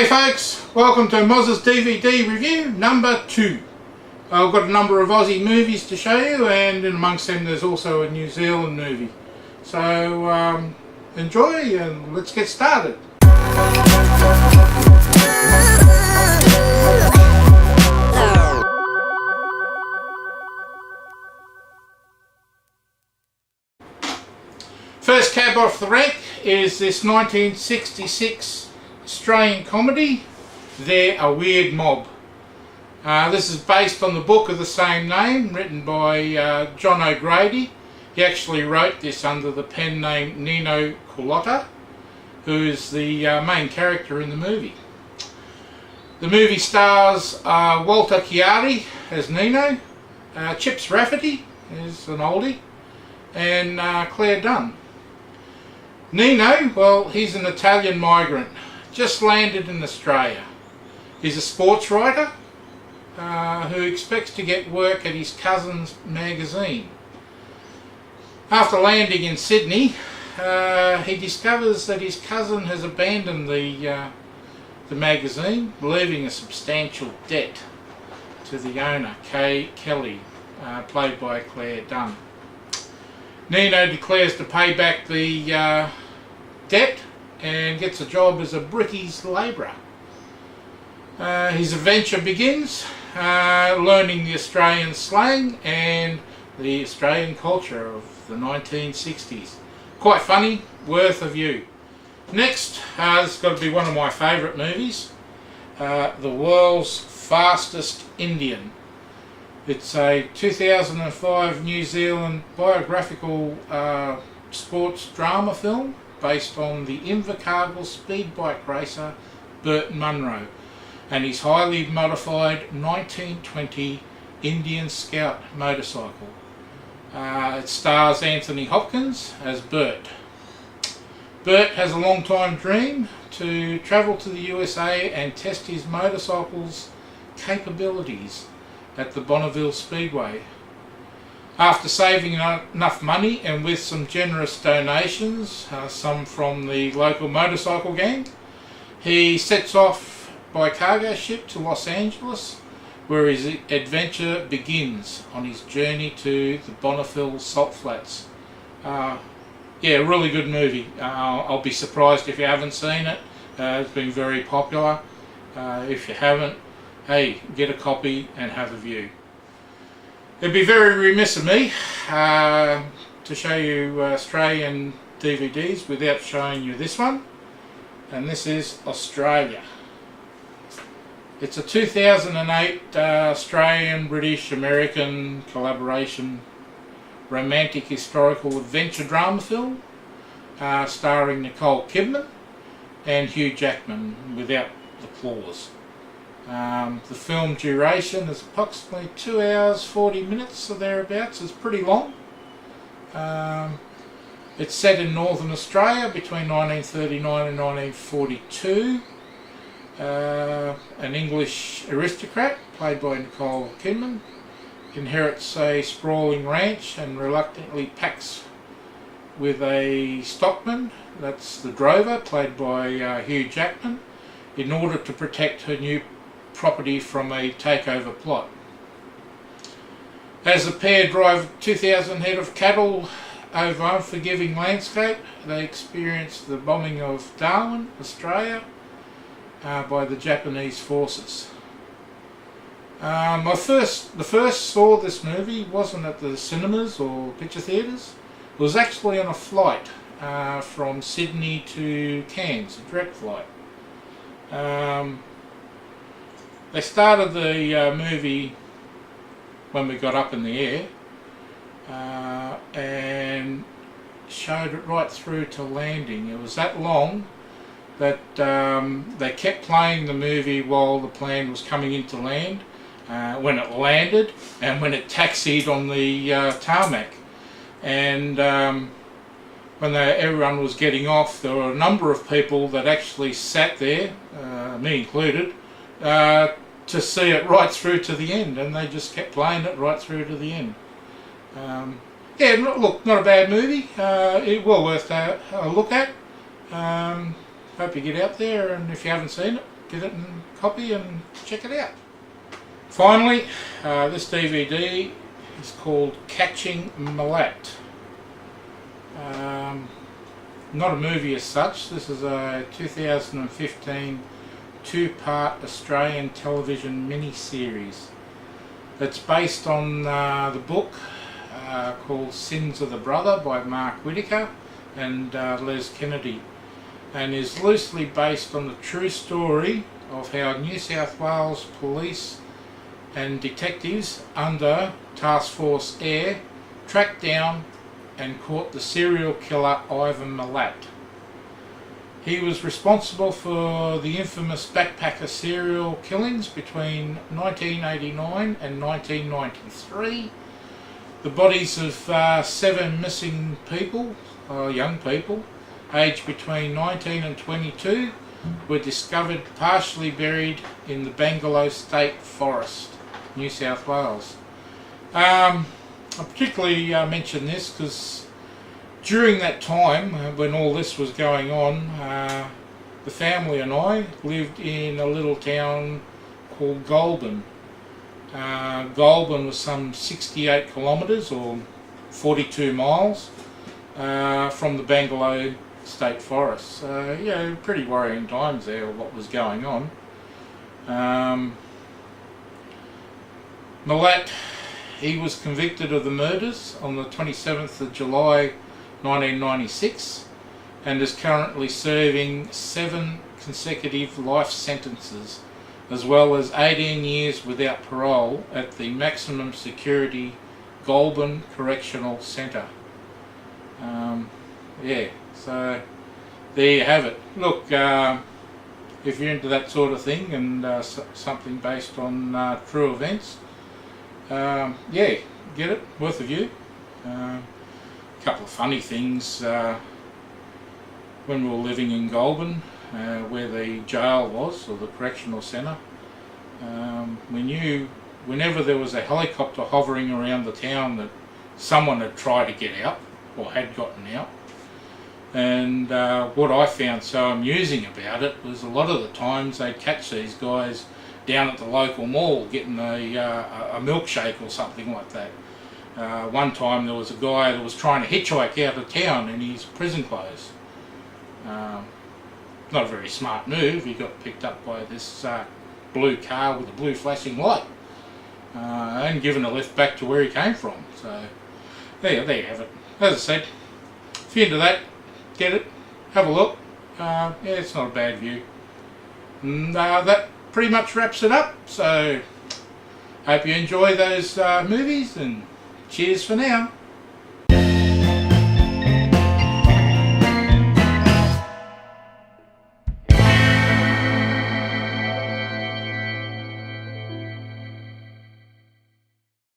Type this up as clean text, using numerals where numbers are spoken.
G'day folks, welcome to Moz's DVD review number 2. I've got a number of Aussie movies to show you, and in amongst them there's also a New Zealand movie. So enjoy and let's get started. First cab off the rank is this 1966 Australian comedy, They're a Weird Mob. This is based on the book of the same name, written by John O'Grady. He actually wrote this under the pen name Nino Culotta, who is the main character in the movie. The movie stars Walter Chiari as Nino, Chips Rafferty is an oldie, and Claire Dunn. Nino, well, he's an Italian migrant, just landed in Australia. He's a sports writer who expects to get work at his cousin's magazine. After landing in Sydney, he discovers that his cousin has abandoned the magazine, leaving a substantial debt to the owner, Kay Kelly, played by Claire Dunn. Nino declares to pay back the debt and gets a job as a brickies labourer. His adventure begins learning the Australian slang and the Australian culture of the 1960s. Quite funny, worth a view. Next, this has got to be one of my favourite movies, The World's Fastest Indian. It's a 2005 New Zealand biographical sports drama film based on the Invercargill speed bike racer Burt Munro and his highly modified 1920 Indian Scout motorcycle. It stars Anthony Hopkins as Burt. Burt has a long-time dream to travel to the USA and test his motorcycle's capabilities at the Bonneville Speedway. After saving enough money and with some generous donations, some from the local motorcycle gang, he sets off by cargo ship to Los Angeles, where his adventure begins on his journey to the Bonneville Salt Flats. Yeah, really good movie. I'll be surprised if you haven't seen it. It's been very popular. If you haven't, hey, get a copy and have a view. It'd be very remiss of me to show you Australian DVDs without showing you this one, and this is Australia. It's a 2008 Australian, British, American collaboration romantic historical adventure drama film starring Nicole Kidman and Hugh Jackman without the claws. The film duration is approximately 2 hours 40 minutes or thereabouts. It's pretty long. It's set in Northern Australia between 1939 and 1942. An English aristocrat, played by Nicole Kidman, inherits a sprawling ranch and reluctantly packs with a stockman, that's the drover, played by Hugh Jackman, in order to protect her new property from a takeover plot. As the pair drive 2,000 head of cattle over unforgiving landscape, they experience the bombing of Darwin, Australia, by the Japanese forces. The first saw this movie wasn't at the cinemas or picture theatres. It was actually on a flight from Sydney to Cairns, a direct flight. They started the movie when we got up in the air and showed it right through to landing. It was that long that they kept playing the movie while the plane was coming into land, when it landed and when it taxied on the tarmac. And when everyone was getting off, there were a number of people that actually sat there, me included, to see it right through to the end, and they just kept playing it right through to the end. Yeah, look, not a bad movie. It well worth a look at. Hope you get out there, and if you haven't seen it, get it and copy and check it out. Finally, this DVD is called Catching Millet. Not a movie as such. This is a 2015 two-part Australian television mini-series. It's based on the book called Sins of the Brother by Mark Whittaker and Les Kennedy, and is loosely based on the true story of how New South Wales police and detectives under Task Force Air tracked down and caught the serial killer Ivan Milat. He was responsible for the infamous backpacker serial killings between 1989 and 1993. The bodies of 7 missing people, young people, aged between 19 and 22, were discovered partially buried in the Bangalow State Forest, New South Wales. I particularly mention this because during that time when all this was going on, the family and I lived in a little town called Goulburn. Goulburn was some 68 kilometres or 42 miles from the Bangalow State Forest. So yeah, pretty worrying times there, what was going on. Milat, he was convicted of the murders on the 27th of July 1996 and is currently serving 7 consecutive life sentences, as well as 18 years without parole at the maximum security Goulburn Correctional Centre. Yeah, so there you have it. Look, if you're into that sort of thing and something based on true events, yeah, get it, worth a view. A couple of funny things. When we were living in Goulburn, where the jail was, or the correctional centre, we knew whenever there was a helicopter hovering around the town that someone had tried to get out or had gotten out. And what I found so amusing about it was a lot of the times they'd catch these guys down at the local mall getting a milkshake or something like that. One time there was a guy that was trying to hitchhike out of town in his prison clothes. Not a very smart move. He got picked up by this blue car with a blue flashing light and given a lift back to where he came from. So there you have it. As I said, if you're into that, get it, have a look. Yeah, it's not a bad view. And that pretty much wraps it up. So hope you enjoy those movies, and cheers for now.